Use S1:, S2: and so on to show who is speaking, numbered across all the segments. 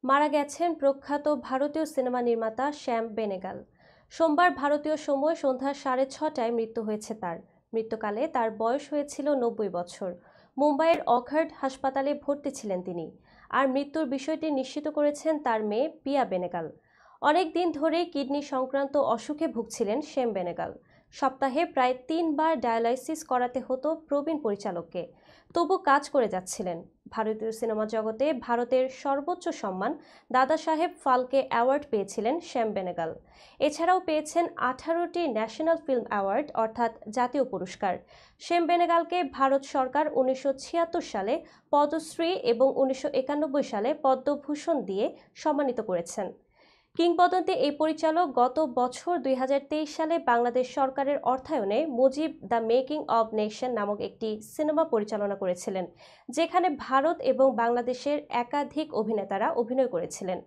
S1: মারা গেছেন প্রখ্যাত ভারতীয় সিনেমা নির্মাতা শ্যাম বেনেগাল। সোমবার ভারতীয় সময় সন্ধ্যা 6:30টায় মৃত্যু হয়েছে তার। মৃত্যুকালে তার বয়স হয়েছিল 90 বছর। মুম্বাইয়ের অখার্ড হাসপাতালে ভর্তি ছিলেন তিনি। আর মৃত্যুর বিষয়টি নিশ্চিত করেছেন তার মেয়ে পিয়া বেনেগাল। অনেক দিন ধরেই কিডনি সংক্রান্ত অসুখে ভুগছিলেন শ্যাম বেনেগাল। সপ্তাহে প্রায় 3বার ডায়ালাইসিস করাতে হতো প্রবীণ পরিচালককে। তবু কাজ করে যাচ্ছিলেন। ভারতীয় সিনেমা জগতে ভারতের সর্বোচ্চ সম্মান দাদা সাহেব ফালকে অ্যাওয়ার্ড পেয়েছিলেন শ্যাম বেনেগাল। এছাড়াও পেয়েছেন 18টি ন্যাশনাল ফিল্ম অ্যাওয়ার্ড অর্থাৎ জাতীয় পুরস্কার। শ্যাম বেনেগালকে ভারত সরকার 1976 সালে পদ্মশ্রী এবং 1991 সালে পদ্মভূষণ দিয়ে সম্মানিত করেছেন। কিংবদন্তি এই পরিচালক গত বছর 2023 সালে বাংলাদেশ সরকারের অর্থায়নে Mujib the making of nation নামক একটি সিনেমা পরিচালনা করেছিলেন, যেখানে ভারত এবং বাংলাদেশের একাধিক অভিনেতারা অভিনয় করেছিলেন।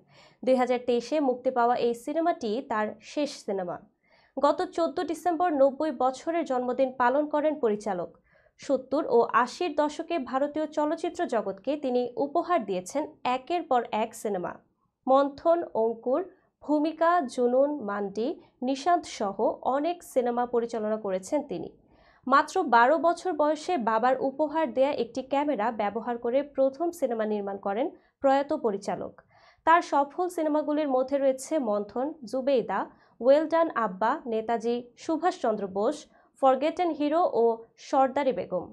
S1: 2023-এ মুক্তি পাওয়া এই সিনেমাটি তার শেষ সিনেমা। গত 14 ডিসেম্বর 90 বছরের জন্মদিন পালন করেন পরিচালক। 70 ও 80-র দশকে ভারতীয় চলচ্চিত্র জগৎকে তিনি উপহার দিয়েছেন একের পর এক সিনেমা। মন্থন, অঙ্কুর, ভূমিকা, জুনুন, মান্ডি, নিশান্ত সহ অনেক সিনেমা পরিচালনা করেছেন তিনি। মাত্র 12 বছর বয়সে বাবার উপহার দেয়া একটি ক্যামেরা ব্যবহার করে প্রথম সিনেমা নির্মাণ করেন প্রয়াত পরিচালক। তার সফল সিনেমাগুলির মধ্যে রয়েছে মন্থন, জুবেইদা, ওয়েল ডান আব্বা, নেতাজি সুভাষচন্দ্র বোস, ফরগেটেন হিরো ও সর্দারি বেগম।